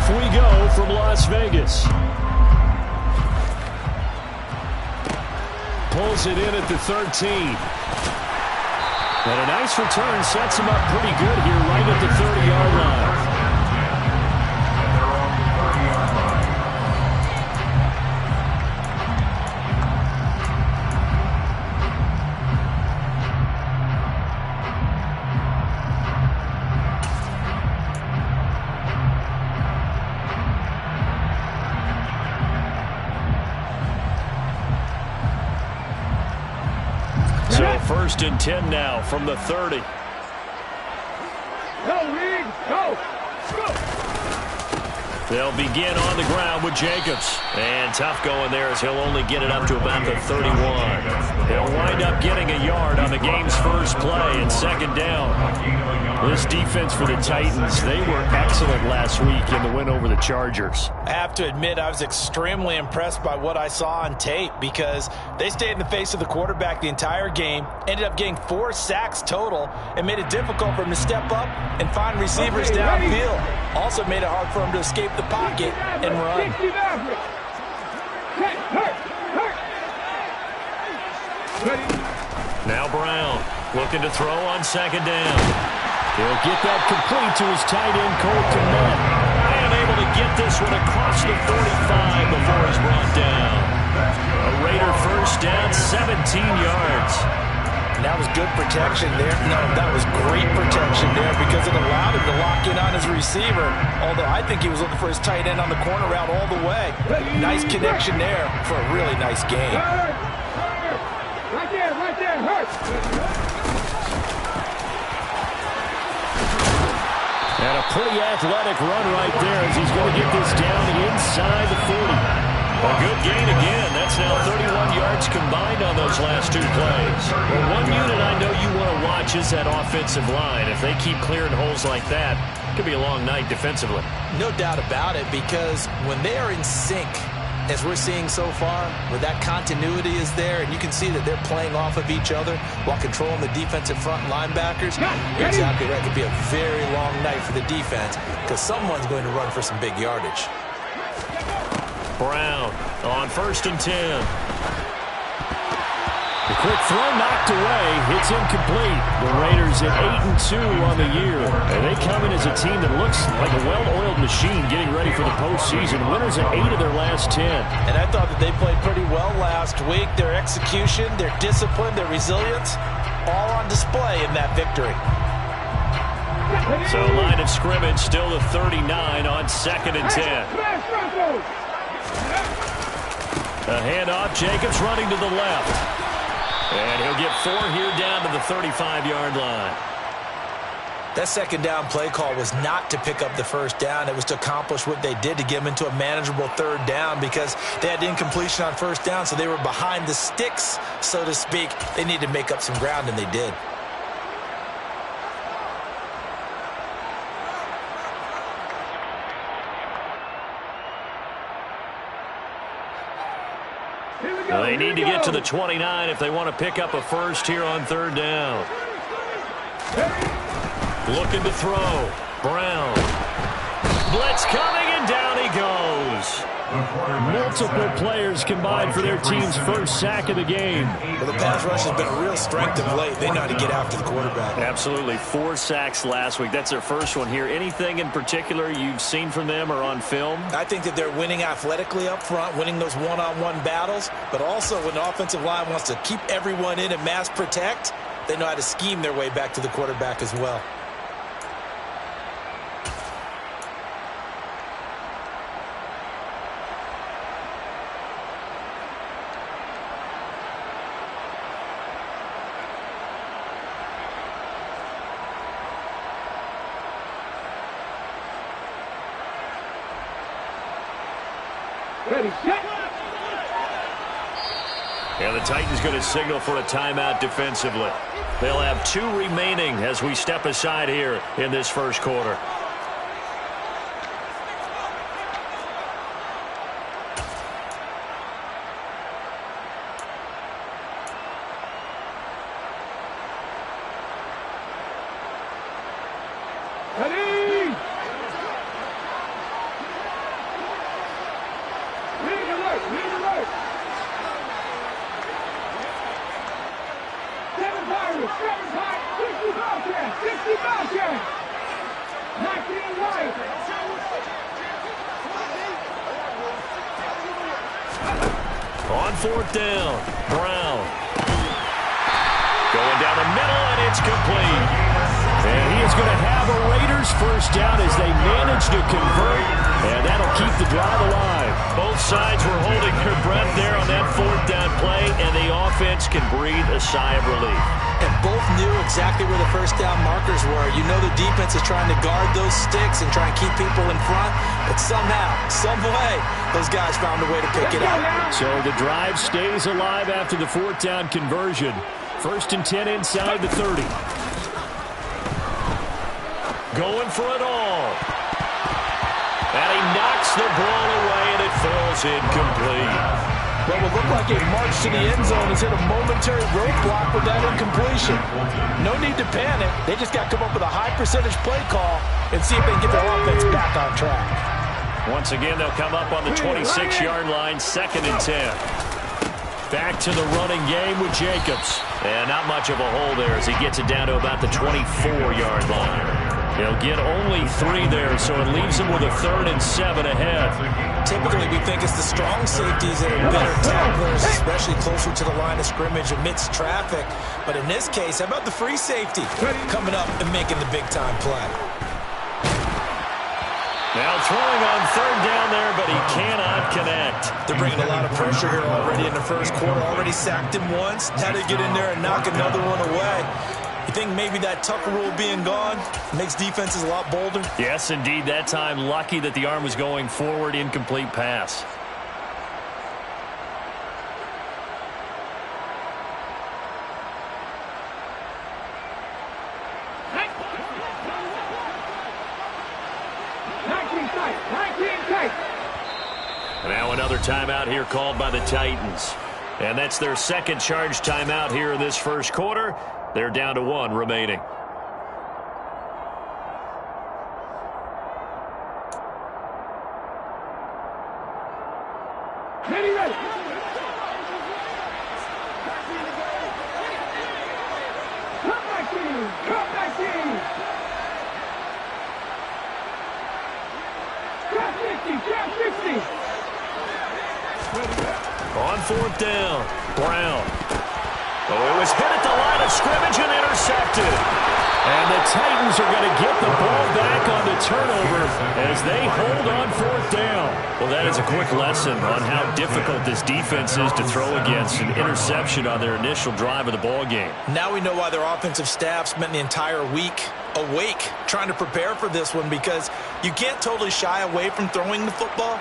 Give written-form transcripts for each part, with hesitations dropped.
Off we go from Las Vegas. Pulls it in at the 13. And a nice return sets him up pretty good here right at the 30-yard line. So 1st and 10 now from the 30. Go! They'll begin on the ground with Jacobs. And tough going there as he'll only get it up to about the 31. They'll wind up getting a yard on the game's first play and 2nd down. This defense for the Titans, they were excellent last week in the win over the Chargers. I have to admit, I was extremely impressed by what I saw on tape because they stayed in the face of the quarterback the entire game, ended up getting 4 sacks total, and made it difficult for him to step up and find receivers downfield. Also made it hard for him to escape the pocket and run. Now Brown looking to throw on 2nd down. He'll get that complete to his tight end, Colt Kmet. And able to get this one across the 45 before he's brought down. A Raider 1st down, 17 yards. And that was good protection there. No, that was great protection there because it allowed him to lock in on his receiver. Although I think he was looking for his tight end on the corner route all the way. Nice connection there for a really nice game. Right there, hurt. And a pretty athletic run right there as he's going to get this down inside the 40. A good gain again. That's now 31 yards combined on those last 2 plays. Well, one unit I know you want to watch is that offensive line. If they keep clearing holes like that, it could be a long night defensively. No doubt about it, because when they are in sync, as we're seeing so far, where that continuity is there, and you can see that they're playing off of each other while controlling the defensive front linebackers, you're exactly right. It could be a very long night for the defense because someone's going to run for some big yardage. Brown on 1st and 10. The quick throw knocked away. It's incomplete. The Raiders at 8-2 on the year. And they come in as a team that looks like a well-oiled machine getting ready for the postseason. Winners at 8 of their last 10. And I thought that they played pretty well last week. Their execution, their discipline, their resilience, all on display in that victory. So line of scrimmage still the 39 on 2nd and 10. A handoff. Jacobs running to the left. And he'll get 4 here down to the 35-yard line. That 2nd down play call was not to pick up the 1st down. It was to accomplish what they did, to get them into a manageable 3rd down because they had incompletion on 1st down, so they were behind the sticks, so to speak. They needed to make up some ground, and they did. They need to get to the 29 if they want to pick up a 1st here on 3rd down. Looking to throw. Brown. Blitz coming, and down he goes. Multiple players combined for their team's 1st sack of the game. Well, the pass rush has been a real strength of late. They know how to get after the quarterback. Absolutely. 4 sacks last week. That's their 1st one here. Anything in particular you've seen from them or on film? I think that they're winning athletically up front, winning those one-on-one battles, but also when the offensive line wants to keep everyone in and mass protect, they know how to scheme their way back to the quarterback as well. And the Titans going to signal for a timeout defensively. They'll have 2 remaining as we step aside here in this 1st quarter. On fourth down, Brown. Going down the middle, and it's complete. And he is going to have a Raiders first down as they manage to convert, and that'll keep the drive alive. Both sides were holding their breath there on that fourth down play, and the offense can breathe a sigh of relief. And both knew exactly where the first down markers were. You know the defense is trying to guard those sticks and try and keep people in front, but somehow, some way, those guys found a way to pick it up. So the drive stays alive after the fourth down conversion. 1st and 10 inside the 30. Going for it all. And he knocks the ball away, and it falls incomplete. What would look like a march to the end zone has hit a momentary roadblock with that incompletion. No need to panic. They just got to come up with a high percentage play call and see if they can get their offense back on track. Once again, they'll come up on the 26-yard line, 2nd and 10. Back to the running game with Jacobs. And not much of a hole there as he gets it down to about the 24-yard line. He'll get only 3 there, so it leaves him with a 3rd and 7 ahead. Typically, we think it's the strong safeties that are better tacklers, especially closer to the line of scrimmage amidst traffic. But in this case, how about the free safety coming up and making the big-time play? Now throwing on 3rd down there, but he cannot connect. They're bringing a lot of pressure here already in the first quarter. Already sacked him once. Now they get in there and knock another one away. You think maybe that Tucker rule being gone makes defenses a lot bolder? Yes, indeed. That time, lucky that the arm was going forward, incomplete pass. Now another timeout here called by the Titans. And that's their second charge timeout here in this first quarter. They're down to 1 remaining. Ready. Come back in. Grab 50. On fourth down, Brown. Oh, it was hit at the line of scrimmage and intercepted. And the Titans are going to get the ball back on the turnover as they hold on fourth down. Well, that is a quick lesson on how difficult this defense is to throw against an interception on their initial drive of the ball game. Now we know why their offensive staff spent the entire week awake trying to prepare for this one, because you can't totally shy away from throwing the football.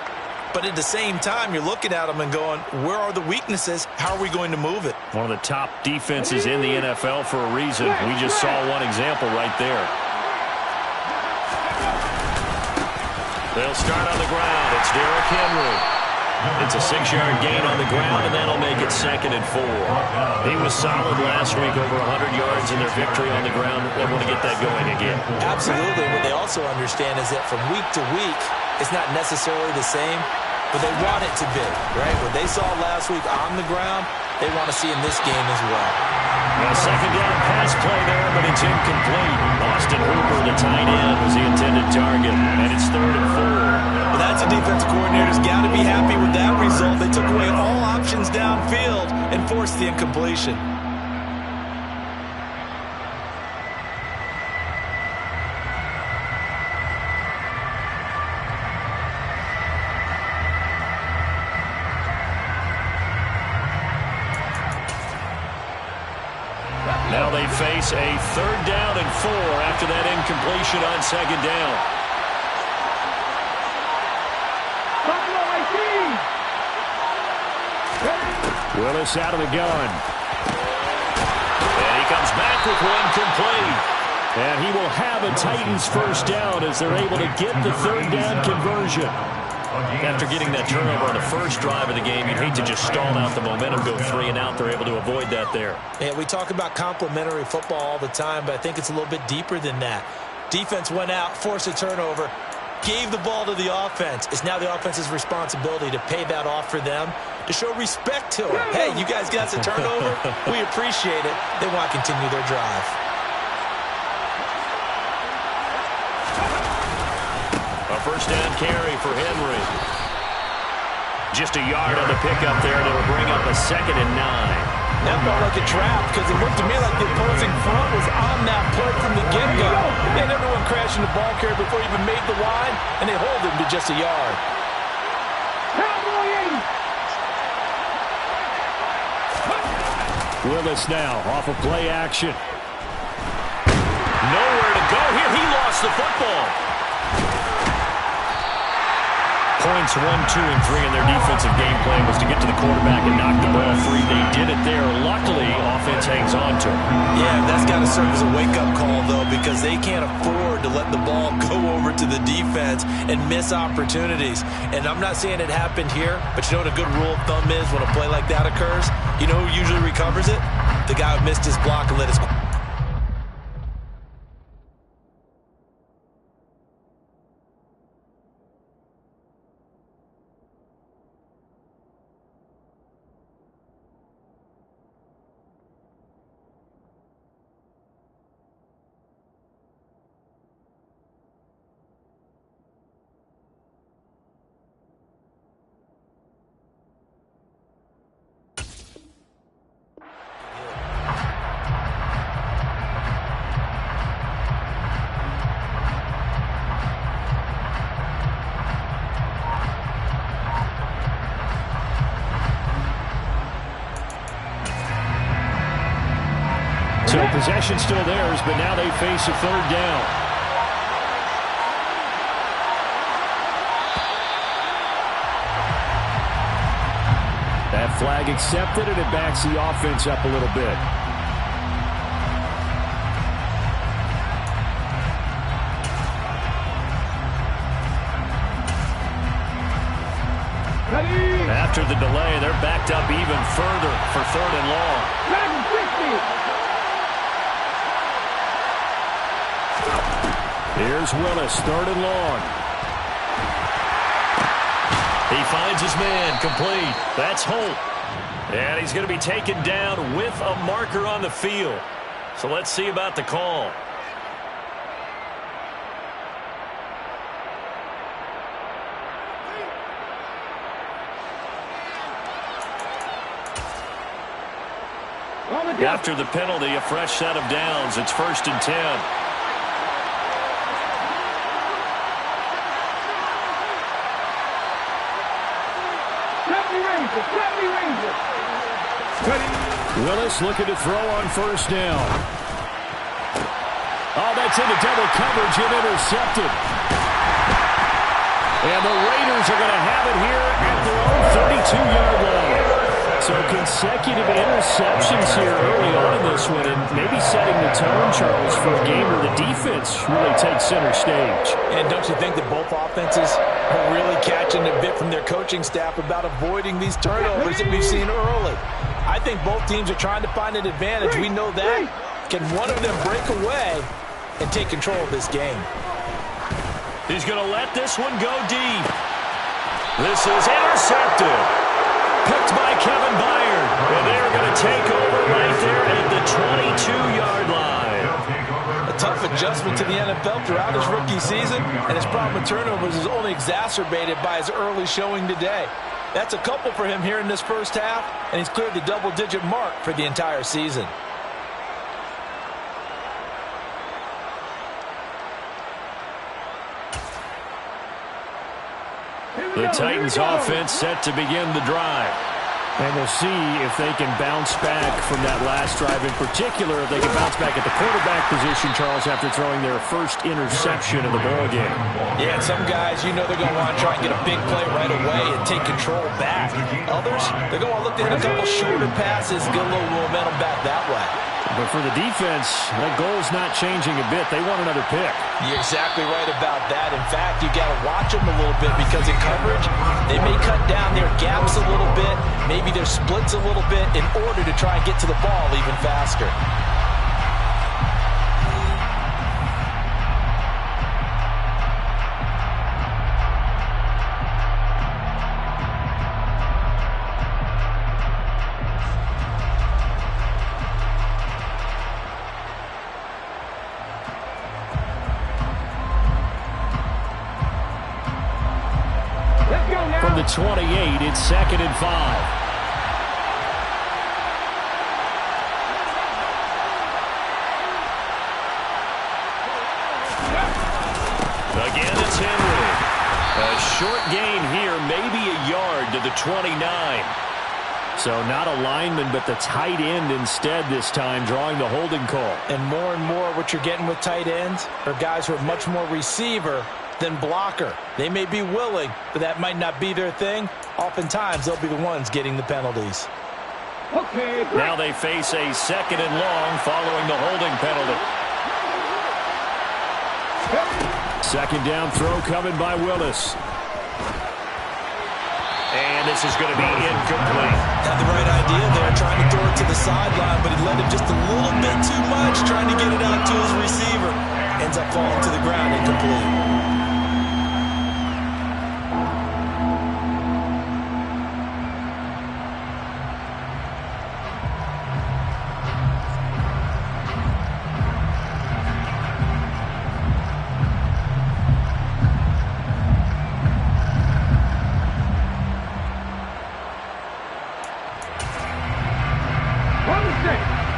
But at the same time, you're looking at them and going, where are the weaknesses? How are we going to move it? One of the top defenses in the NFL for a reason. We just saw one example right there. They'll start on the ground. It's Derrick Henry. It's a 6-yard gain on the ground, and that'll make it 2nd and 4. He was solid last week, over 100 yards in their victory on the ground. They want to get that going again. Absolutely. What they also understand is that from week to week, it's not necessarily the same, but they want it to be, right? What they saw last week on the ground, they want to see in this game as well. A 2nd down pass play there, but it's incomplete. Austin Hooper, the tight end, was the intended target, and it's 3rd and 4. Well, that's a defensive coordinator's got to be happy with that result. They took away all options downfield and forced the incompletion. Now they face a 3rd down and 4 after that incompletion on 2nd down. Willis out of the gun. And he comes back with one complete. And he will have a Titans first down as they're able to get the 3rd down conversion. After getting that turnover on the first drive of the game, you'd hate to just stall out the momentum, go 3 and out. They're able to avoid that there. Yeah, we talk about complementary football all the time, but I think it's a little bit deeper than that. Defense went out, forced a turnover, gave the ball to the offense. It's now the offense's responsibility to pay that off for them, to show respect to them. Hey, you guys got a turnover? We appreciate it. They want to continue their drive. first down carry for Henry. Just a yard on the pickup there, and it'll bring up a 2nd and 9. That felt like a trap because it looked to me like the opposing front was on that play from the get-go. They had everyone crashing the ball carrier before he even made the line, and they hold him to just a yard. Willis now off of play action. Nowhere to go here. He lost the football. Points 1, 2, and 3 in their defensive game plan was to get to the quarterback and knock the ball free. They did it there. Luckily, offense hangs on to it. Yeah, that's got to serve as a wake-up call, though, because they can't afford to let the ball go over to the defense and miss opportunities. And I'm not saying it happened here, but you know what a good rule of thumb is when a play like that occurs? You know who usually recovers it? The guy who missed his block and let his... So possession still theirs, but now they face a 3rd down. That flag accepted, and it backs the offense up a little bit. After the delay, they're backed up even further for 3rd and long. Here's Willis, 3rd and long. He finds his man, complete. That's Holt. And he's going to be taken down with a marker on the field. So let's see about the call. After the penalty, a fresh set of downs. It's 1st and 10. Willis looking to throw on 1st down. Oh, that's into double coverage and intercepted. And the Raiders are going to have it here at their own 32-yard line. So consecutive interceptions here early on in this one, and maybe setting the tone, Charles, for a game where the defense really takes center stage. And don't you think that both offenses are really catching a bit from their coaching staff about avoiding these turnovers that we've seen early? I think both teams are trying to find an advantage. We know that. Can one of them break away and take control of this game? He's going to let this one go deep. This is intercepted. Picked by Kevin Byard. And they're going to take over right there at the 22-yard line. A tough adjustment to the NFL throughout his rookie season, and his problem with turnovers is only exacerbated by his early showing today. That's a couple for him here in this first half, and he's cleared the double-digit mark for the entire season. The Titans offense set to begin the drive. And we'll see if they can bounce back from that last drive. In particular, if they can bounce back at the quarterback position, Charles, after throwing their first interception of the ball game. Yeah, and some guys, you know they're going to want to try and get a big play right away and take control back. Others, they're going to look to hit a couple shorter passes, get a little momentum back that way. But for the defense, that goal's not changing a bit. They want another pick. You're exactly right about that. In fact, you got to watch them a little bit because in coverage, they may cut down their gaps a little bit, maybe their splits a little bit in order to try and get to the ball even faster. 28. It's 2nd and 5. Again, it's Henry. A short gain here, maybe a yard to the 29. So not a lineman, but the tight end instead this time, drawing the holding call. And more what you're getting with tight ends are guys who are much more receiver than blocker. They may be willing, but that might not be their thing. Oftentimes, they'll be the ones getting the penalties. Okay, now they face a 2nd and long following the holding penalty. 2nd down throw coming by Willis. And this is going to be incomplete. Had the right idea there, trying to throw it to the sideline, but he led it just a little bit too much, trying to get it out to his receiver. Ends up falling to the ground, incomplete.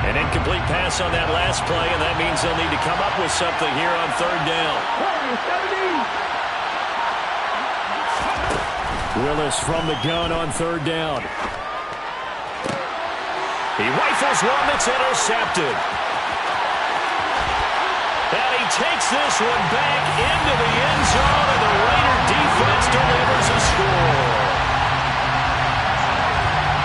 An incomplete pass on that last play, and that means they'll need to come up with something here on 3rd down. Willis from the gun on 3rd down. He rifles one that's intercepted. And he takes this one back into the end zone, and the Raider defense delivers a score.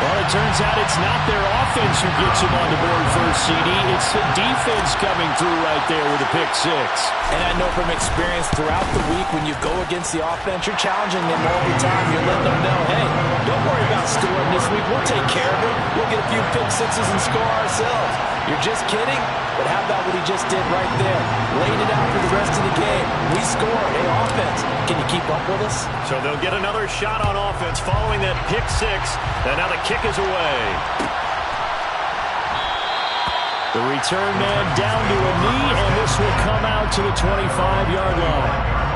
Well, it turns out it's not their offense who gets him on the board first, CD. It's the defense coming through right there with a pick 6. And I know from experience throughout the week, when you go against the offense, you're challenging them all the time. You're letting them know, hey, don't worry about scoring this week. We'll take care of it. We'll get a few pick 6s and score ourselves. You're just kidding? But how about what he just did right there? Laid it out for the rest of the game. We scored. Hey, offense, can you keep up with us? So they'll get another shot on offense following that pick 6. And now the kick is away. The return man down to a knee, and this will come out to the 25-yard line.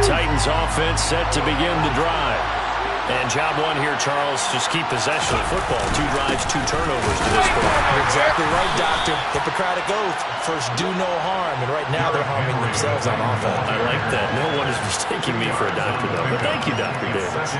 Titans offense set to begin the drive. And job one here, Charles, just keep possession of football. 2 drives, 2 turnovers to this point. You're exactly right, Doctor. Hippocratic oath. First, do no harm. And right now, they're harming themselves on offense. I like that. No one is mistaking me for a doctor, though. But thank you, Dr. Davis.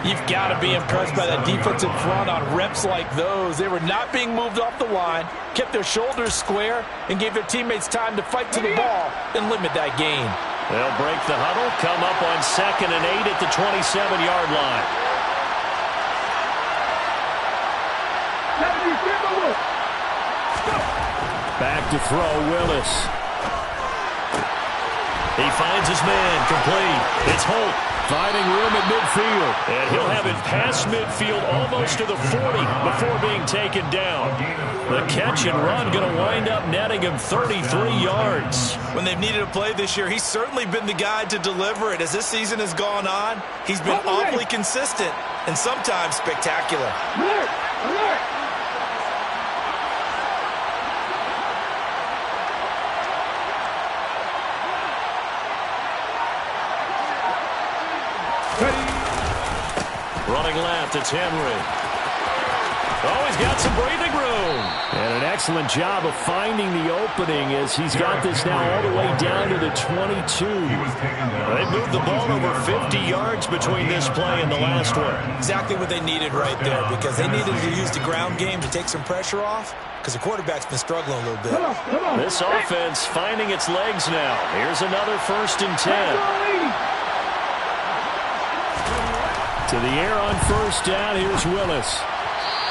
You've got to be impressed by that defensive front on reps like those. They were not being moved off the line, kept their shoulders square, and gave their teammates time to fight to the ball and limit that gain. They'll break the huddle, come up on 2nd and 8 at the 27-yard line. Back to throw, Willis. He finds his man, complete. It's Holt finding room at midfield. And he'll have it past midfield almost to the 40 before being taken down. The catch and run going to wind up netting him 33 yards. When they've needed a play this year, he's certainly been the guy to deliver it. As this season has gone on, he's been awfully consistent and sometimes spectacular. Running left, it's Henry. Oh, he's got some breathing room. And an excellent job of finding the opening as he's got this now all the way down to the 22. They've moved the ball over 50 yards between this play and the last one. Exactly what they needed right there, because they needed to use the ground game to take some pressure off, because the quarterback's been struggling a little bit. This offense finding its legs now. Here's another 1st and 10. To the air on 1st down, here's Willis.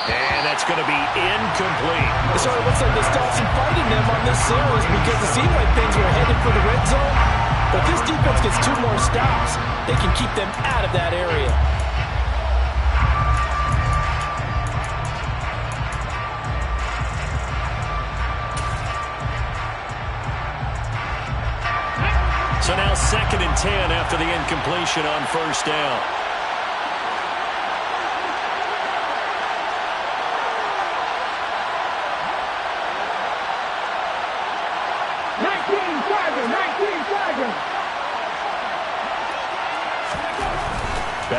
And that's going to be incomplete. It sort of looks like they stopped some fighting them on this series because it seemed like things were headed for the red zone. But this defense gets 2 more stops. They can keep them out of that area. So now 2nd and 10 after the incompletion on 1st down.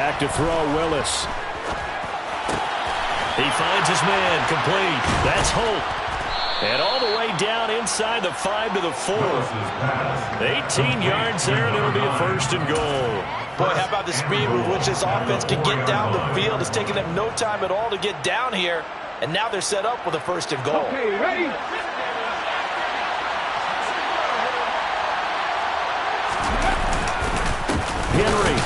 Back to throw, Willis. He finds his man, complete. That's Holt. And all the way down inside the 5 to the 4. 18 yards there, and it'll be a 1st and goal. Boy, how about the speed with which this offense can get down the field? It's taking them no time at all to get down here, and now they're set up with a 1st and goal. Okay, ready? Henry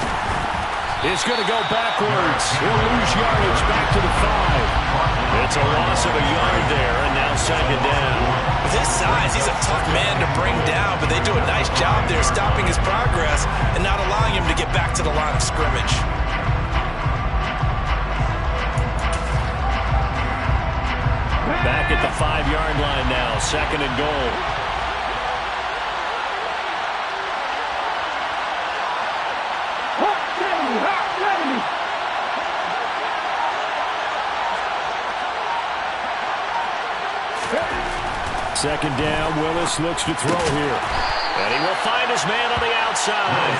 is going to go backwards. He'll lose yardage back to the 5. It's a loss of a yard there, and now 2nd down. With his size, he's a tough man to bring down, but they do a nice job there stopping his progress and not allowing him to get back to the line of scrimmage. Back at the 5-yard line now, 2nd and goal. Hot 70, hot 70. 2nd down, Willis looks to throw here. And he will find his man on the outside.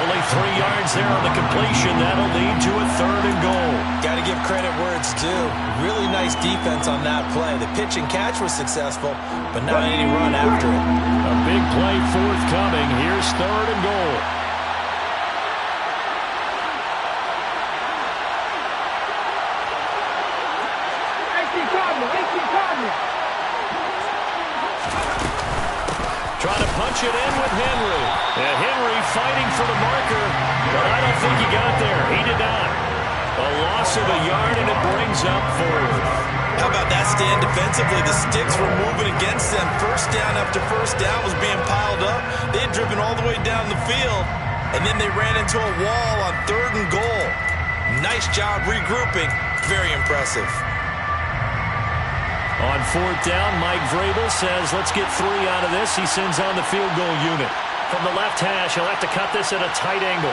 Only 3 yards there on the completion. That'll lead to a 3rd and goal. Got to give credit where it's due. Really nice defense on that play. The pitch and catch was successful, but not any run after it. A big play forthcoming. Here's 3rd and goal. Trying to punch it in with Henry. And Henry fighting for the marker, but I don't think he got there. He did not. A loss of a yard, and it brings up 4th. How about that stand defensively? The sticks were moving against them. 1st down after 1st down was being piled up. They had driven all the way down the field, and then they ran into a wall on 3rd and goal. Nice job regrouping. Very impressive. On 4th down, Mike Vrabel says, let's get 3 out of this. He sends on the field goal unit. From the left hash, he'll have to cut this at a tight angle.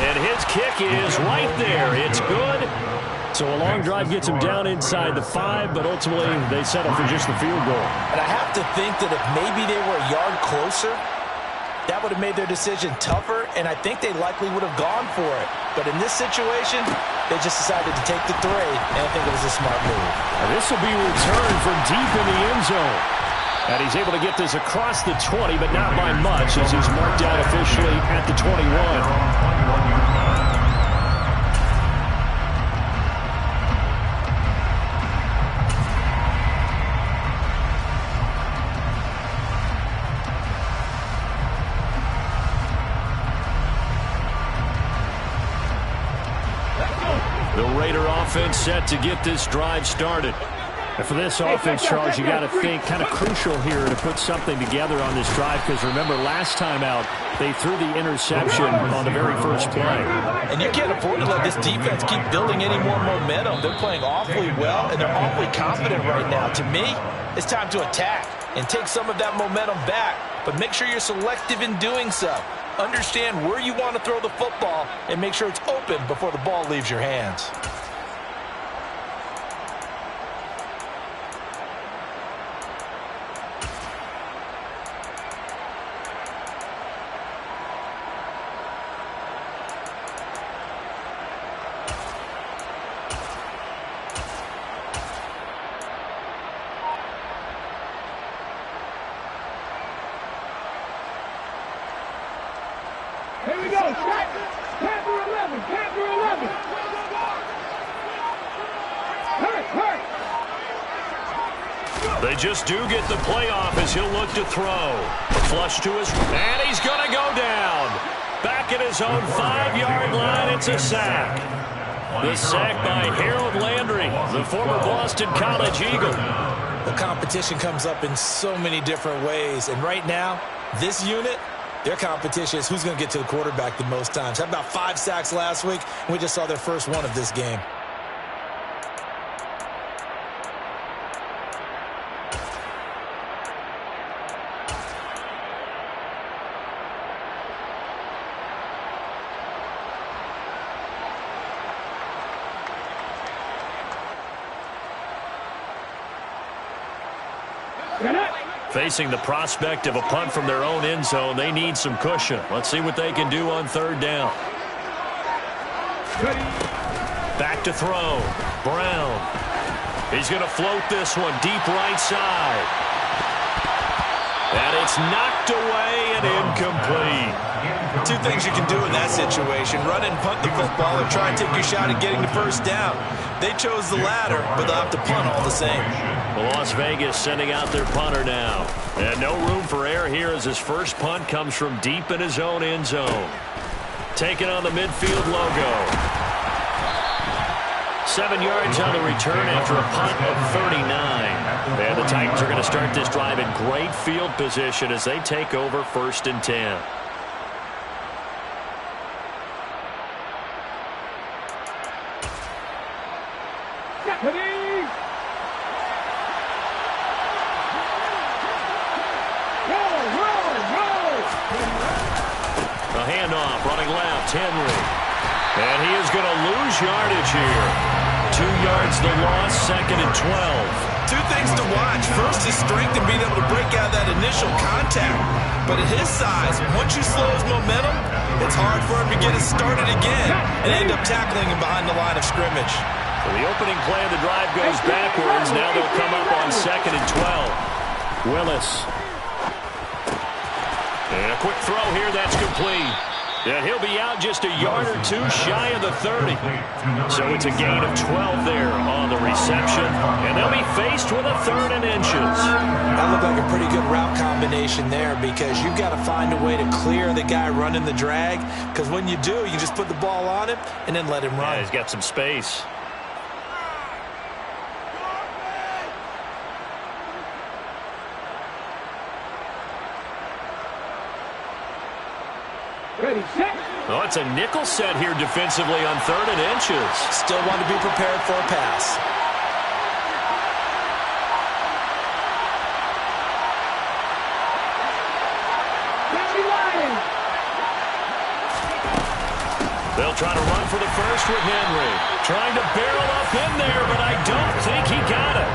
And his kick is right there. It's good. So a long drive gets him down inside the 5, but ultimately they settle for just the field goal. And I have to think that if maybe they were a yard closer, that would have made their decision tougher, and I think they likely would have gone for it. But in this situation, they just decided to take the 3, and I think it was a smart move. This will be returned from deep in the end zone. And he's able to get this across the 20, but not by much, as he's marked out officially at the 21. The Raider offense set to get this drive started. And for this offense, Charles, you got to think kind of crucial here to put something together on this drive, because remember last time out they threw the interception on the very first play. And you can't afford to let this defense keep building any more momentum. They're playing awfully well, and they're awfully confident right now. To me, it's time to attack and take some of that momentum back, but make sure you're selective in doing so. Understand where you want to throw the football and make sure it's open before the ball leaves your hands. Here we go. Panther 11. Panther 11. Hurt. They just do get the playoff as he'll look to throw. A flush to his, and he's going to go down. Back at his own 5-yard line, it's a sack. The sack by Harold Landry, the former Boston College Eagle. The competition comes up in so many different ways, and right now, this unit, their competition is who's going to get to the quarterback the most times. Had about 5 sacks last week, and we just saw their first one of this game. Get it. Facing the prospect of a punt from their own end zone, they need some cushion. Let's see what they can do on third down. Back to throw. Brown. He's going to float this one deep right side. And it's knocked away and incomplete. Two things you can do in that situation: run and punt the football, or try and take your shot at getting the first down. They chose the latter, but they'll have to punt all the same. Well, Las Vegas sending out their punter now. And no room for error here as his first punt comes from deep in his own end zone. Taking on the midfield logo. 7 yards on the return after a punt of 39. And the Titans are going to start this drive in great field position as they take over 1st and 10. A handoff, running left, Henry. And he is going to lose yardage here. 2 yards the loss, 2nd and 12. Two things to watch. First, his strength and being able to break out that initial contact. But at his size, once you slow his momentum, it's hard for him to get it started again and end up tackling him behind the line of scrimmage. So the opening play of the drive goes backwards. Now they'll come up on 2nd and 12. Willis. And a quick throw here, that's complete. And he'll be out just a yard or two shy of the 30. So it's a gain of 12 there on the reception. And they'll be faced with a 3rd and inches. That looked like a pretty good route combination there, because you've got to find a way to clear the guy running the drag. Because when you do, you just put the ball on him and then let him run. Yeah, he's got some space. Ready, set. Oh, it's a nickel set here defensively on 3rd and inches. Still want to be prepared for a pass. They'll try to run for the first with Henry. Trying to barrel up in there, but I don't think he got it.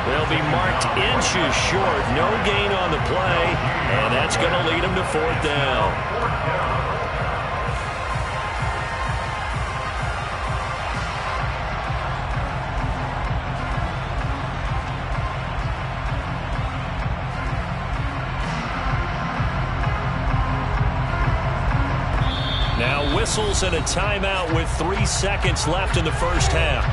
They'll be marked inches short. No gain on the play, and that's going to lead him to 4th down. Now whistles and a timeout with 3 seconds left in the first half.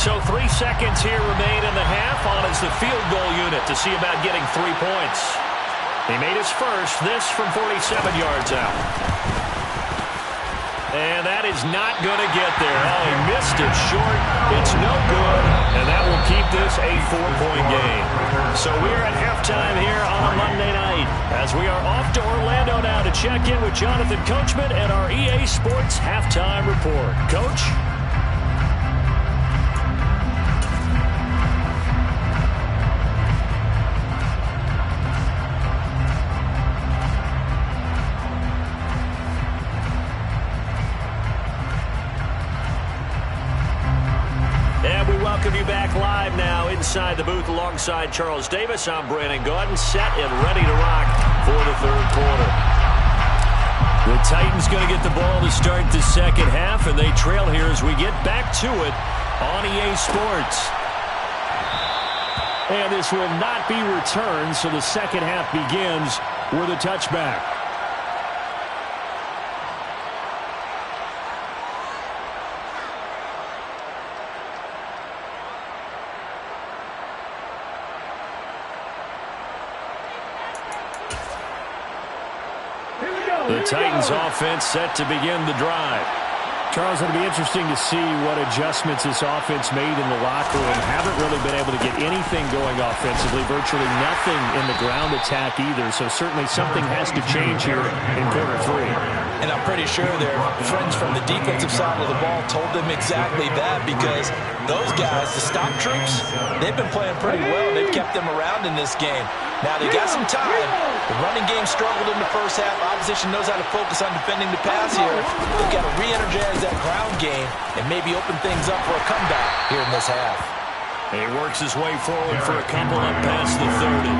So 3 seconds here remain in the half on as the field goal unit to see about getting 3 points. He made his first, this from 47 yards out. And that is not going to get there. Oh, he missed it short. It's no good. And that will keep this a 4-point game. So we're at halftime here on a Monday night as we are off to Orlando now to check in with Jonathan Coachman and our EA Sports Halftime Report. Coach? Welcome you back live now inside the booth alongside Charles Davis. I'm Brandon Gaudin, set and ready to rock for the 3rd quarter. The Titans going to get the ball to start the second half, and they trail here as we get back to it on EA Sports. And this will not be returned, so the second half begins with a touchback. The Titans offense set to begin the drive. Charles, it'll be interesting to see what adjustments this offense made in the locker room. Haven't really been able to get anything going offensively, virtually nothing in the ground attack either. So certainly something has to change here in quarter 3. And I'm pretty sure their friends from the defensive side of the ball told them exactly that, because those guys, the stop troops, they've been playing pretty well. They've kept them around in this game. Now they got some time. The running game struggled in the first half. Opposition knows how to focus on defending the pass here. They've got to re-energize that ground game and maybe open things up for a comeback here in this half. He works his way forward for a couple up past the 30.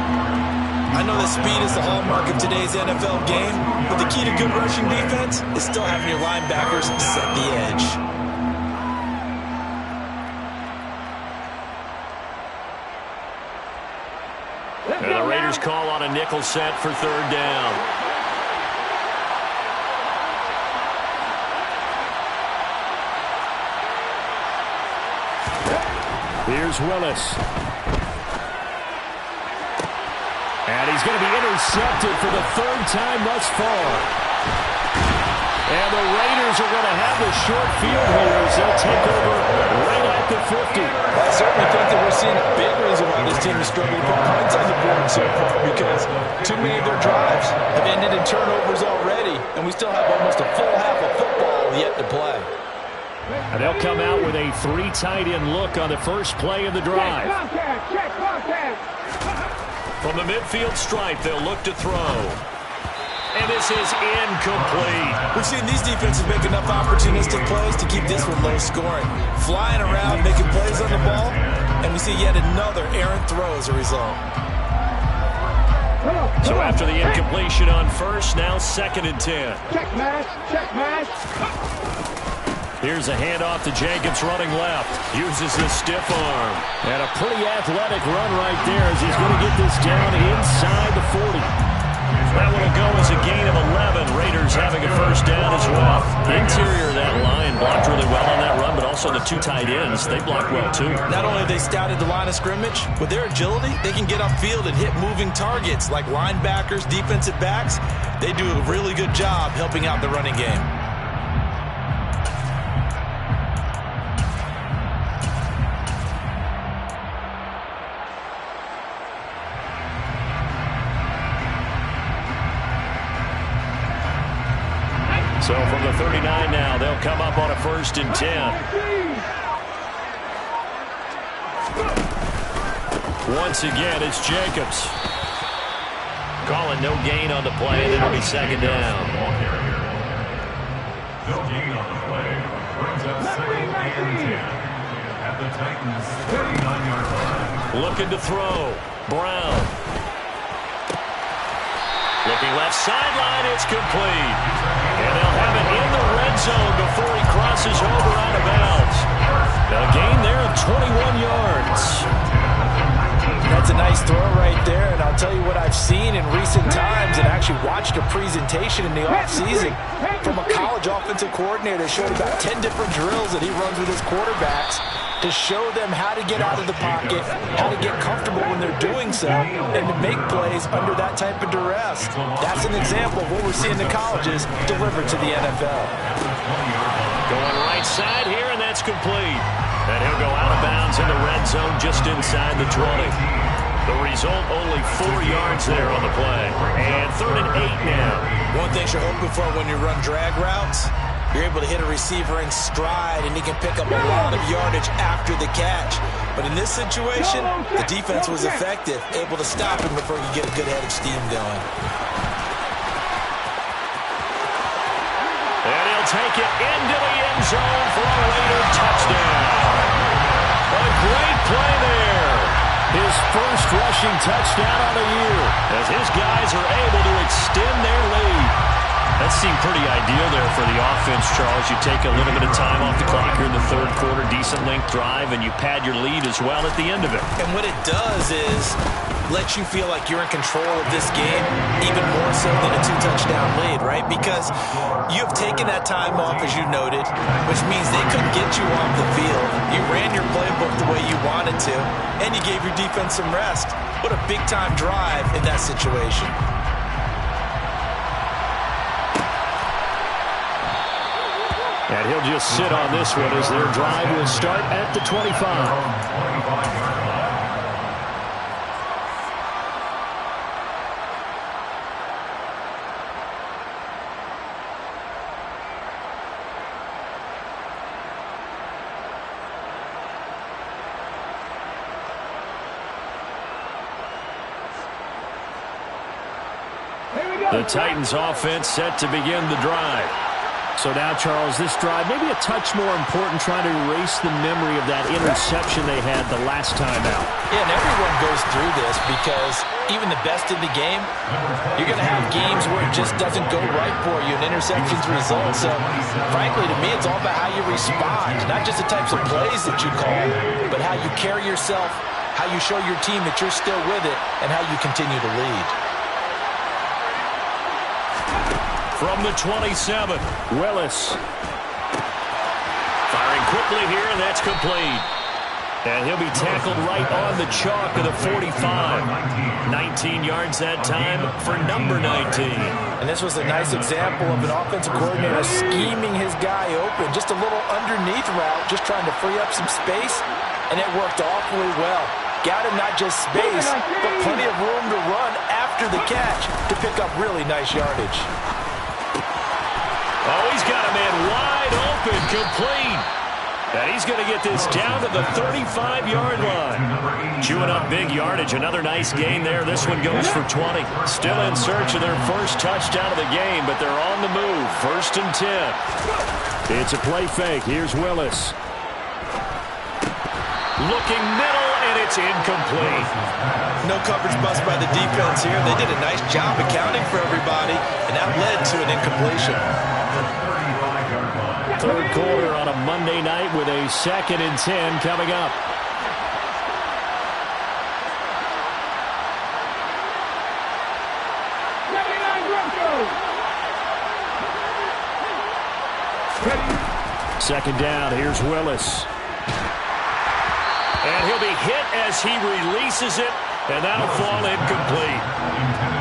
I know that speed is the hallmark of today's NFL game, but the key to good rushing defense is still having your linebackers set the edge. And the Raiders call on a nickel set for third down. Here's Willis. And he's going to be intercepted for the third time thus far. And the Raiders are going to have the short field here as they'll take over right at the 50. I certainly think that we're seeing a big reason why this team is struggling to put points on the board so far, because too many of their drives have ended in turnovers already, and we still have almost a full half of football yet to play. And they'll come out with a 3 tight end look on the first play of the drive. Check contact. From the midfield stripe, they'll look to throw. And this is incomplete. We've seen these defenses make enough opportunistic plays to keep this one low scoring. Flying around, making plays on the ball, and we see yet another errant throw as a result. So after the incompletion on first, now 2nd and 10. Check mash. Here's a handoff to Jacobs running left. Uses his stiff arm. And a pretty athletic run right there as he's going to get this down inside the 40. That one will go as a gain of 11. Raiders having a first down as well. The interior of that line blocked really well on that run, but also the 2 tight ends, they blocked well too. Not only have they scouted the line of scrimmage, with their agility, they can get upfield and hit moving targets like linebackers, defensive backs. They do a really good job helping out the running game. So from the 39 now, they'll come up on a 1st and 10. Once again, it's Jacobs. Calling no gain on the play, and it'll be 2nd down. No gain on the play. Brings up 2nd and 10 at the Titans' 39-yard line. Looking to throw. Brown. Looking left sideline, it's complete. And they'll have it in the red zone before he crosses over out of bounds. A gain there of 21 yards. That's a nice throw right there, and I'll tell you what I've seen in recent times and actually watched a presentation in the offseason from a college offensive coordinator. Showed about 10 different drills that he runs with his quarterbacks to show them how to get out of the pocket, how to get comfortable when they're doing so, and to make plays under that type of duress. That's an example of what we're seeing the colleges deliver to the NFL. Going right side here, and that's complete. And he'll go out of bounds in the red zone just inside the 20. The result, only 4 yards there on the play. And 3rd and 8 now. One thing you're hoping for when you run drag routes, you're able to hit a receiver in stride, and he can pick up a lot of yardage after the catch. But in this situation, the defense was effective, able to stop him before he could get a good head of steam going. And he'll take it into the end zone for a Raider touchdown. A great play there. His first rushing touchdown on the year, as his guys are able to extend their lead. That seemed pretty ideal there for the offense, Charles. You take a little bit of time off the clock here in the 3rd quarter, decent length drive, and you pad your lead as well at the end of it. And what it does is let you feel like you're in control of this game, even more so than a 2-touchdown lead, right? Because you have taken that time off, as you noted, which means they couldn't get you off the field. You ran your playbook the way you wanted to, and you gave your defense some rest. What a big-time drive in that situation. And he'll just sit on this one as their drive will start at the 25. The Titans offense set to begin the drive. So now, Charles, this drive maybe a touch more important, trying to erase the memory of that interception they had the last time out. Yeah, and everyone goes through this because even the best in the game, you're going to have games where it just doesn't go right for you and interceptions result. So, frankly, to me, it's all about how you respond, not just the types of plays that you call, but how you carry yourself, how you show your team that you're still with it, and how you continue to lead. From the 27, Willis. firing quickly here, and that's complete. And he'll be tackled right on the chalk of the 45. 19 yards that time for number 19. And this was a nice example of an offensive coordinator scheming his guy open. Just a little underneath route, just trying to free up some space, and it worked awfully well. Got him not just space, but plenty of room to run after the catch to pick up really nice yardage. Oh, he's got a man wide open, complete. And he's going to get this down to the 35-yard line. Chewing up big yardage. Another nice gain there. This one goes for 20. Still in search of their first touchdown of the game, but they're on the move. 1st and 10. It's a play fake. Here's Willis. Looking middle, and it's incomplete. No coverage bust by the defense here. They did a nice job accounting for everybody, and that led to an incompletion. Third quarter on a Monday night with a 2nd and 10 coming up. Second down, here's Willis. And he'll be hit as he releases it, and that'll fall incomplete.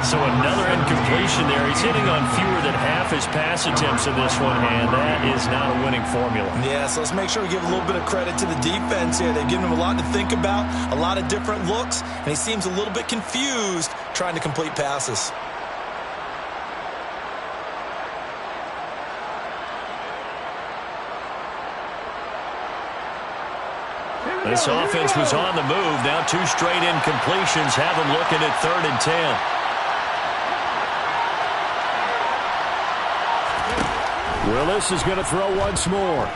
So another incompletion there. He's hitting on fewer than half his pass attempts in this one, and that is not a winning formula. Yeah, so let's make sure we give a little bit of credit to the defense here. They've given him a lot to think about, a lot of different looks, and he seems a little bit confused trying to complete passes. This offense was on the move. Now 2 straight incompletions have them looking at 3rd and 10. Willis is going to throw once more.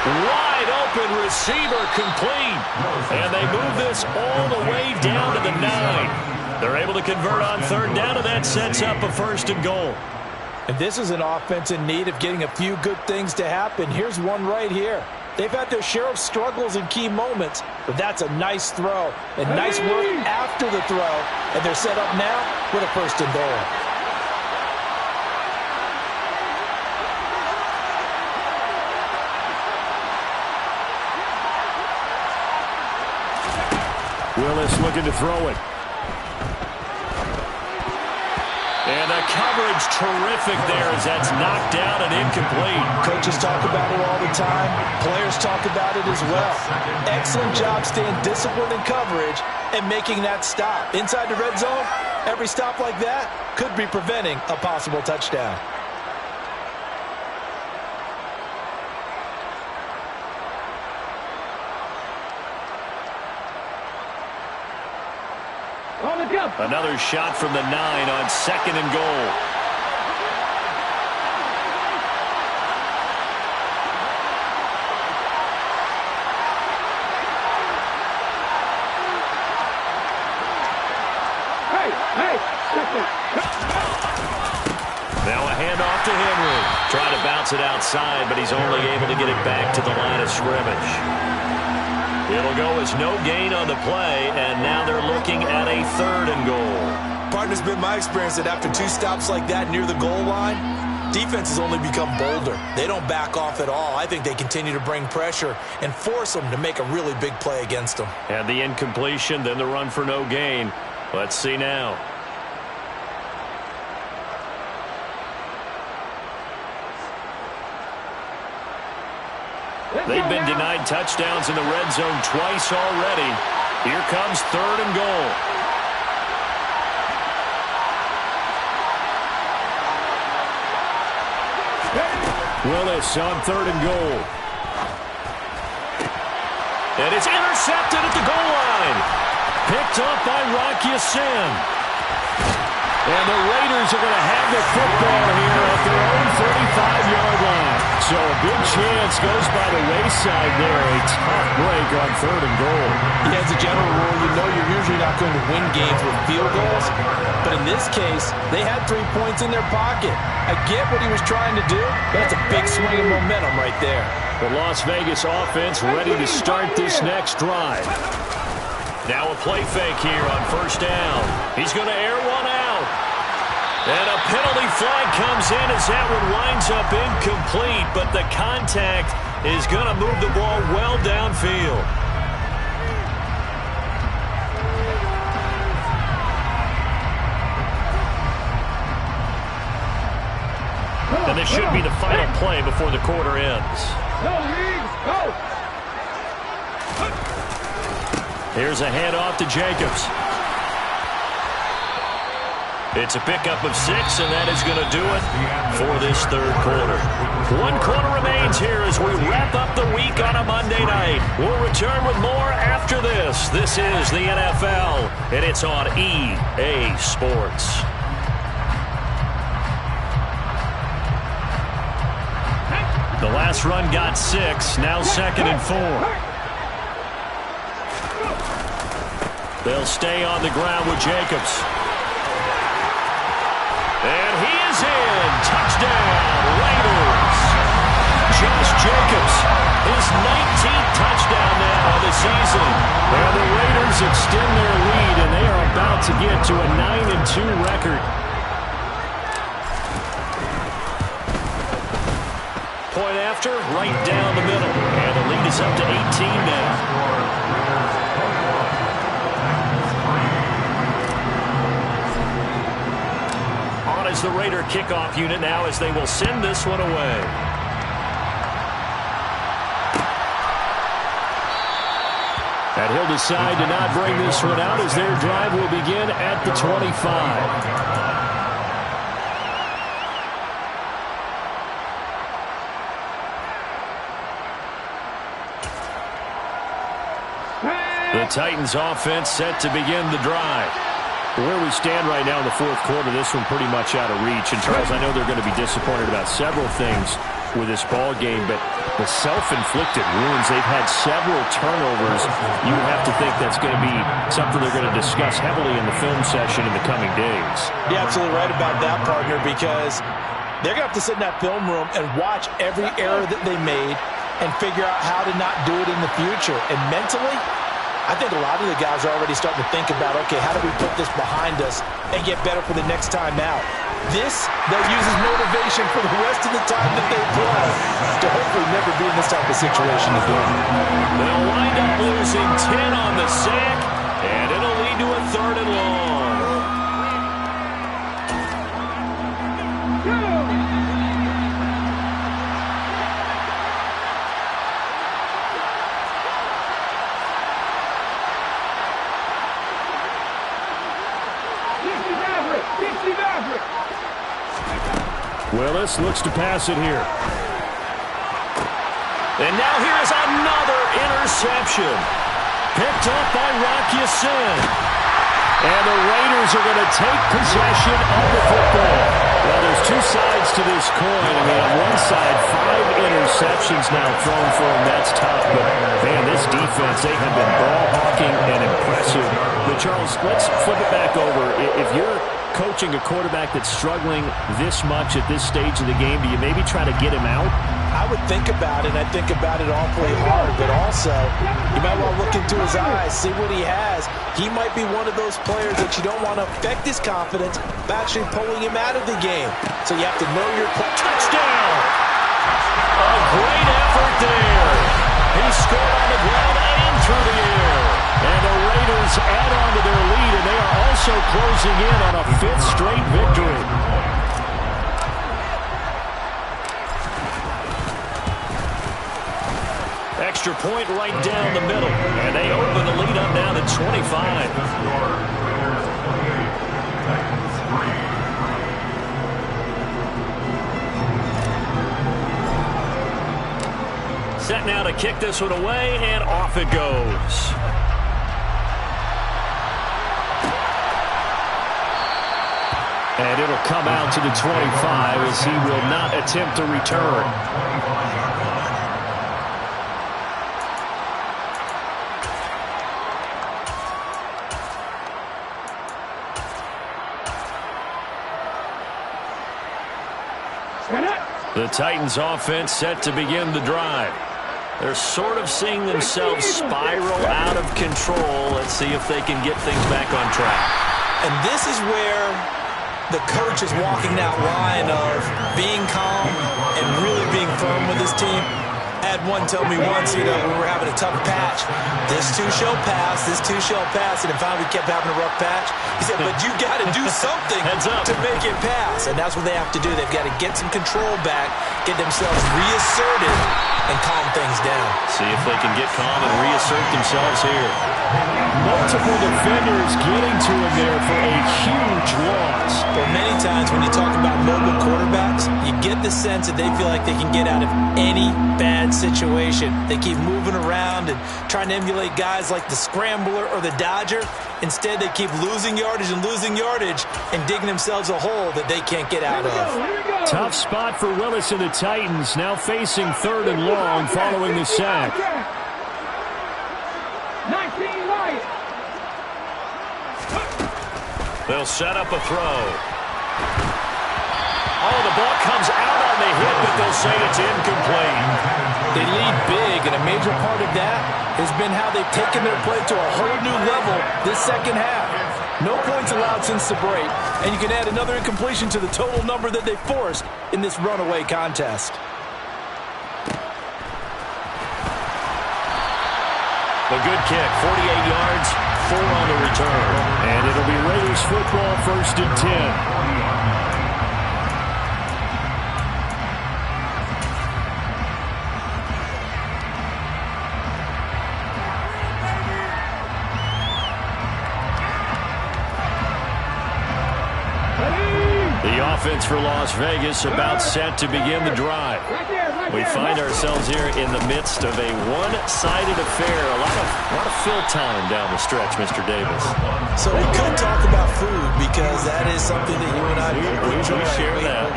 Wide open receiver, complete. And they move this all the way down to the 9. They're able to convert on 3rd down, and that sets up a 1st and goal. And this is an offense in need of getting a few good things to happen. Here's one right here. They've had their share of struggles in key moments, but that's a nice throw and nice work after the throw. And they're set up now with a 1st and goal. Willis looking to throw it. And the coverage terrific there as that's knocked down and incomplete. Coaches talk about it all the time. Players talk about it as well. Excellent job staying disciplined in coverage and making that stop. Inside the red zone, every stop like that could be preventing a possible touchdown. Another shot from the 9 on 2nd and goal. Now a handoff to Henry. Trying to bounce it outside, but he's only able to get it back to the line of scrimmage. It'll go as no gain on the play, and now they're looking at a 3rd and goal. Partner's been my experience that after 2 stops like that near the goal line, defenses only become bolder. They don't back off at all. I think they continue to bring pressure and force them to make a really big play against them. And the incompletion, then the run for no gain. Let's see now. They've been denied touchdowns in the red zone twice already. Here comes 3rd and goal. Willis on 3rd and goal. And it's intercepted at the goal line. Picked up by Rocky Sin. And the Raiders are going to have the football here at their own 35-yard line. So a big chance goes by the wayside there. A tough break on 3rd and goal. Yeah, as a general rule, you know you're usually not going to win games with field goals. But in this case, they had 3 points in their pocket. I get what he was trying to do, but that's a big swing of momentum right there. The Las Vegas offense ready to start this next drive. Now a play fake here on 1st down. He's going to air one out. And a penalty flag comes in as that one winds up incomplete, but the contact is going to move the ball well downfield. And this should be the final play before the quarter ends. Here's a handoff to Jacobs. It's a pickup of 6, and that is going to do it for this 3rd quarter. 1 quarter remains here as we wrap up the week on a Monday night. We'll return with more after this. This is the NFL, and it's on EA Sports. The last run got 6, now 2nd and 4. They'll stay on the ground with Jacobs. And he is in. Touchdown, Raiders. Josh Jacobs, his 19th touchdown now of the season. And the Raiders extend their lead, and they are about to get to a 9-2 record. Point after, right down the middle. And the lead is up to 18 now. Is the Raider kickoff unit now as they will send this one away. And he'll decide to not bring this one out as their drive will begin at the 25. The Titans offense set to begin the drive. Where we stand right now in the 4th quarter, this one pretty much out of reach. And, Charles, I know they're going to be disappointed about several things with this ball game, but the self-inflicted wounds, they've had several turnovers. You would have to think that's going to be something they're going to discuss heavily in the film session in the coming days. You're absolutely right about that, partner, because they're going to have to sit in that film room and watch every error that they made and figure out how to not do it in the future. And mentally, I think a lot of the guys are already starting to think about, okay, how do we put this behind us and get better for the next time out? This, they'll use as motivation for the rest of the time that they play to hopefully never be in this type of situation again. They'll wind up losing 10 on the sack, and it'll lead to a 3rd and long. Willis looks to pass it here. And now here's another interception. Picked up by Rocky Sin. And the Raiders are going to take possession of the football. Well, there's 2 sides to this coin. I mean, on one side, 5 interceptions now thrown for them. That's tough. But, man, this defense, they have been ball hawking and impressive. But, Charles, let's flip it back over. If you're coaching a quarterback that's struggling this much at this stage of the game, do you maybe try to get him out? I would think about it, and I think about it awfully hard, but also you might want to look into his eyes, see what he has. He might be one of those players that you don't want to affect his confidence by actually pulling him out of the game. So you have to know your touchdown. A great effort there. He scored on the ground and through the air. And the Raiders add on to their lead, and they are also closing in on a 5th straight victory. Extra point right down the middle, and they open the lead up now to 25. Set now to kick this one away, and off it goes. And it'll come out to the 25 as he will not attempt to return. The Titans offense set to begin the drive. They're sort of seeing themselves spiral out of control. Let's see if they can get things back on track. And this is where the coach is walking that line of being calm and really being firm with his team. I had one tell me once, we were having a tough patch. This too shall pass, this too shall pass. And then finally we kept having a rough patch. He said, but you got to do something to make it pass. And that's what they have to do. They've got to get some control back, get themselves reasserted, and calm things down. See if they can get calm and reassert themselves here. Multiple defenders getting to him there for a huge loss. Well, many times when you talk about mobile quarterbacks, you get the sense that they feel like they can get out of any bad situation. They keep moving around and trying to emulate guys like the Scrambler or the Dodger. Instead, they keep losing yardage and digging themselves a hole that they can't get out of. Tough spot for Willis and the Titans, now facing 3rd and long following the sack. 19 right. They'll set up a throw. Oh, the ball comes out on the hit, but they'll say it's incomplete. They lead big, and a major part of that has been how they've taken their play to a whole new level this second half. No points allowed since the break, and you can add another incompletion to the total number that they forced in this runaway contest. A good kick, 48 yards, 4 on the return. And it'll be Raiders football, 1st and 10. The offense for Las Vegas about set to begin the drive. We find ourselves here in the midst of a one-sided affair. A lot of fill time down the stretch, Mr. Davis. So we could talk about food because that is something that you and I enjoy.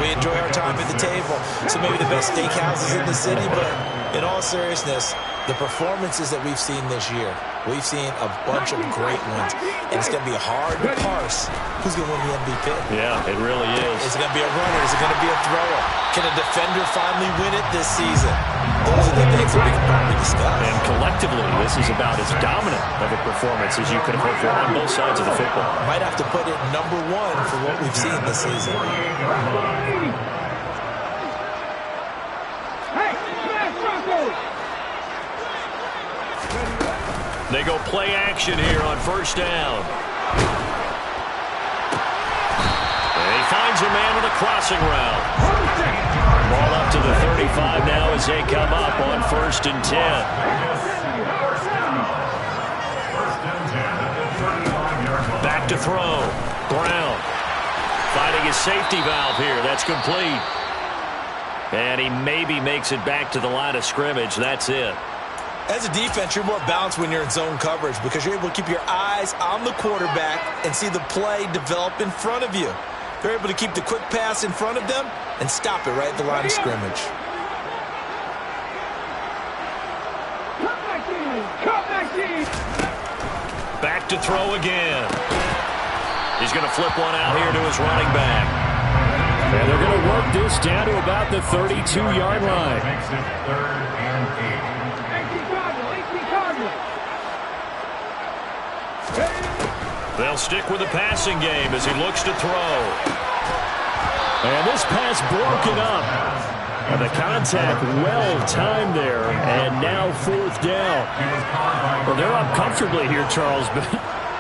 We enjoy our time at the table. So maybe the best steakhouses in the city, but in all seriousness, the performances that we've seen this year, we've seen a bunch of great ones, and it's going to be hard to parse who's going to win the MVP. Yeah, it really is. Is it going to be a runner? Is it going to be a thrower? Can a defender finally win it this season? Those are the things that we can probably discuss. And collectively, this is about as dominant of a performance as you could have hoped for on both sides of the football. Might have to put it number 1 for what we've seen this season. They go play action here on 1st down. And he finds a man with a crossing route. Ball up to the 35 now as they come up on 1st and 10. Back to throw. Brown finding his safety valve here. That's complete. And he maybe makes it back to the line of scrimmage. That's it. As a defense, you're more balanced when you're in zone coverage because you're able to keep your eyes on the quarterback and see the play develop in front of you. They're able to keep the quick pass in front of them and stop it right at the line of scrimmage. Back to throw again. He's going to flip one out here to his running back. And they're going to work this down to about the 32-yard line. Makes it 3rd and 8. They'll stick with the passing game as he looks to throw. And this pass broken up. And the contact well-timed there. And now 4th down. Well, they're up comfortably here, Charles, but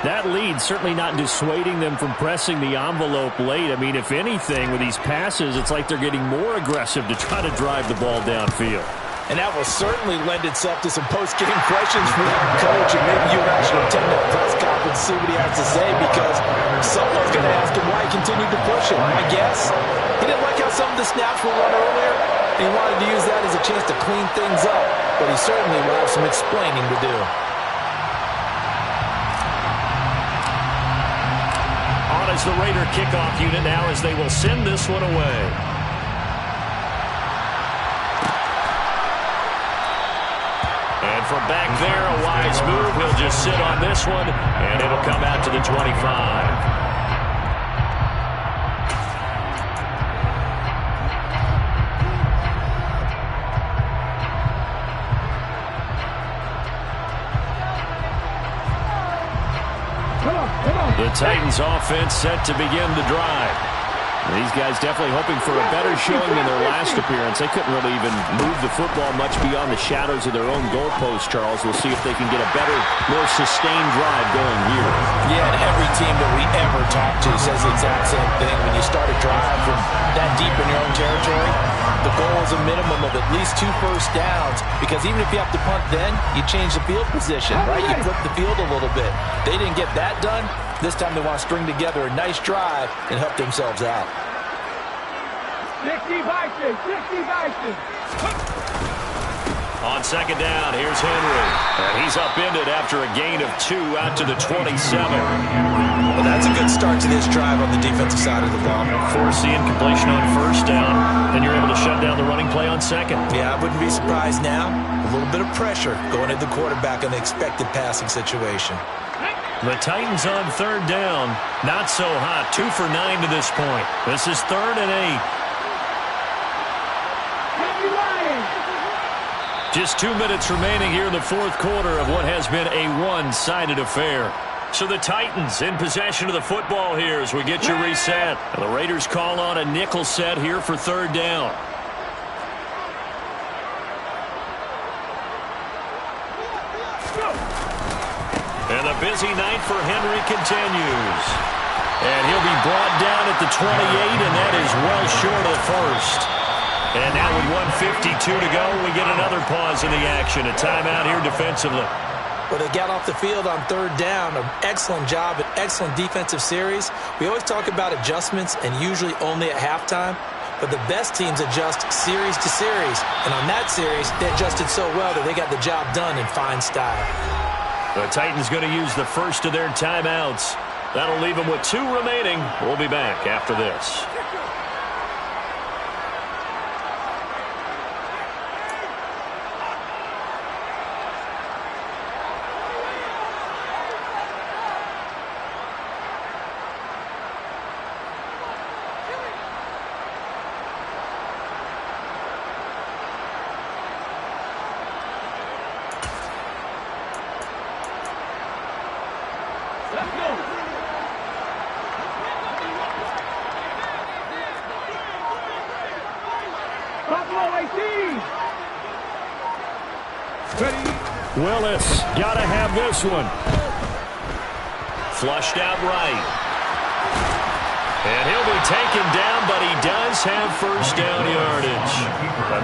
that lead certainly not dissuading them from pressing the envelope late. I mean, if anything, with these passes, it's like they're getting more aggressive to try to drive the ball downfield. And that will certainly lend itself to some post-game questions for that coach. And maybe you actually attend that press conference and see what he has to say because someone's going to ask him why he continued to push him. I guess he didn't like how some of the snaps were run earlier. And he wanted to use that as a chance to clean things up. But he certainly will have some explaining to do. On out as the Raider kickoff unit now as they will send this one away. And from back there, a wise move. He'll just sit on this one, and it'll come out to the 25. The Titans offense set to begin the drive. These guys definitely hoping for a better showing than their last appearance. They couldn't really even move the football much beyond the shadows of their own goalpost, Charles. We'll see if they can get a better, more sustained drive going here. Yeah, and every team that we ever talk to says the exact same thing. When you start a drive from that deep in your own territory, the goal is a minimum of at least 2 first downs, because even if you have to punt then, you change the field position, right? You flip the field a little bit. They didn't get that done. This time they want to string together a nice drive and help themselves out. 60 Vikings, 60 Vikings. On second down, here's Henry. And he's upended after a gain of 2 out to the 27. Well, that's a good start to this drive on the defensive side of the ball. Force the incompletion on first down, and you're able to shut down the running play on second. Yeah, I wouldn't be surprised now. A little bit of pressure going at the quarterback in the expected passing situation. The Titans on third down. Not so hot. 2 for 9 to this point. This is 3rd and 8. Just 2 minutes remaining here in the fourth quarter of what has been a one-sided affair. So the Titans in possession of the football here as we get you reset. And the Raiders call on a nickel set here for third down. And the busy night for Henry continues. And he'll be brought down at the 28, and that is well short of the first. And now with 1:52 to go, we get another pause in the action. A timeout here defensively. Well, they got off the field on third down. An excellent job, an excellent defensive series. We always talk about adjustments, and usually only at halftime. But the best teams adjust series to series. And on that series, they adjusted so well that they got the job done in fine style. The Titans going to use the first of their timeouts. That'll leave them with 2 remaining. We'll be back after this. Willis, gotta have this one. Flushed out right. And he'll be taken down, but he does have first down yardage.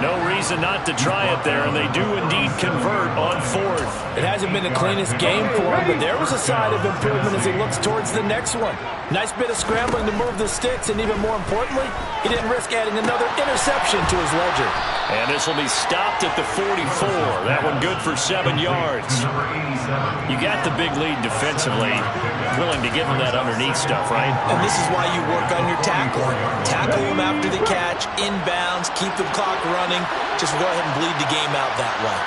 No reason not to try it there, and they do indeed convert on 4th. It hasn't been the cleanest game for him, but there was a sign of improvement as he looks towards the next one. Nice bit of scrambling to move the sticks, and even more importantly, he didn't risk adding another interception to his ledger. And this will be stopped at the 44. That one good for 7 yards. You got the big lead defensively. Willing to give him that underneath stuff, right? And this is why you work on your tackling. Tackle him after the catch, inbounds, keep the clock running. Just go ahead and bleed the game out that way.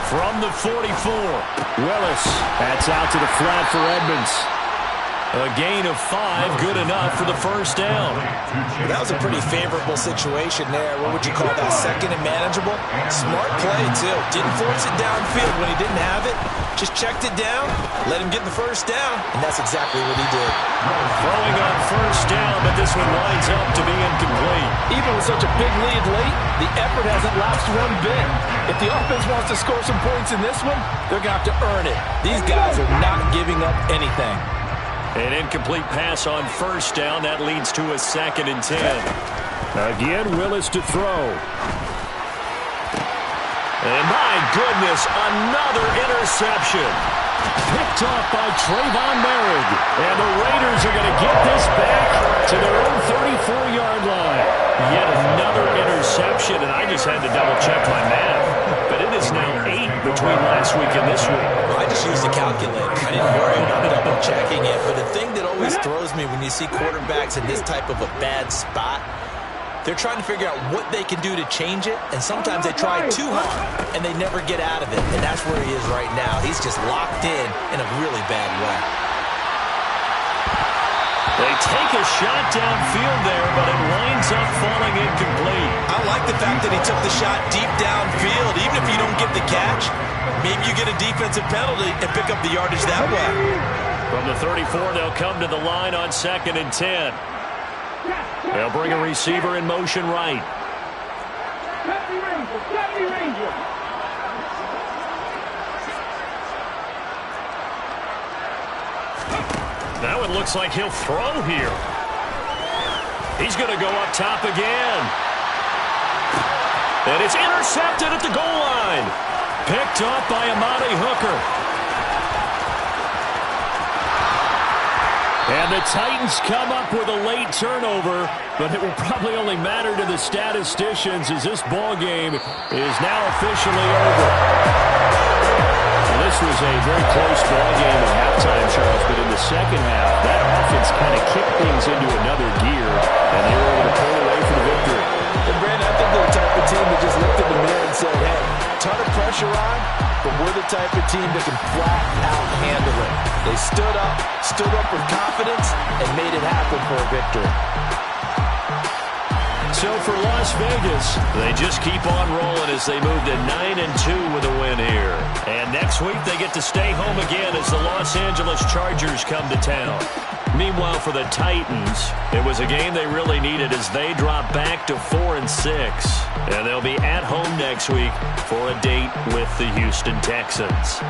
From the 44. Willis, that's out to the flat for Edmonds. A gain of 5, good enough for the first down. That was a pretty favorable situation there. What would you call that? Second and manageable? Smart play, too. Didn't force it downfield when he didn't have it. Just checked it down, let him get the first down, and that's exactly what he did. Throwing on first down, but this one winds up to be incomplete. Even with such a big lead late, the effort hasn't lapsed one bit. If the offense wants to score some points in this one, they're going to have to earn it. These guys are not giving up anything. An incomplete pass on first down. That leads to a 2nd and 10. Again, Willis to throw. And my goodness, another interception. Picked off by Trayvon Merrick. And the Raiders are going to get this back to their own 34-yard line. Yet another interception, and I just had to double-check my math. But it is now 8 between last week and this week. I just used a calculator. I didn't worry about double checking it. But the thing that always throws me when you see quarterbacks in this type of a bad spot, they're trying to figure out what they can do to change it, and sometimes they try too hard, and they never get out of it. And that's where he is right now. He's just locked in a really bad way. They take a shot downfield there, but it winds up falling incomplete. I like the fact that he took the shot deep downfield. Even if you don't get the catch, maybe you get a defensive penalty and pick up the yardage that way. From the 34, they'll come to the line on 2nd and 10. They'll bring a receiver in motion right. That one looks like he'll throw here. He's going to go up top again. And it's intercepted at the goal line. Picked up by Amani Hooker. And the Titans come up with a late turnover, but it will probably only matter to the statisticians as this ball game is now officially over. This was a very close ball game at halftime, Charles, but in the second half, that offense kind of kicked things into another gear, and they were able to pull away for the victory. And Brandon, I think they're the type of team that just looked in the mirror and said, hey, ton of pressure on, but we're the type of team that can flat out handle it. They stood up with confidence, and made it happen for a victory. So for Las Vegas, they just keep on rolling as they move to 9-2 with a win here. And next week they get to stay home again as the Los Angeles Chargers come to town. Meanwhile, for the Titans, it was a game they really needed as they drop back to 4-6. And they'll be at home next week for a date with the Houston Texans.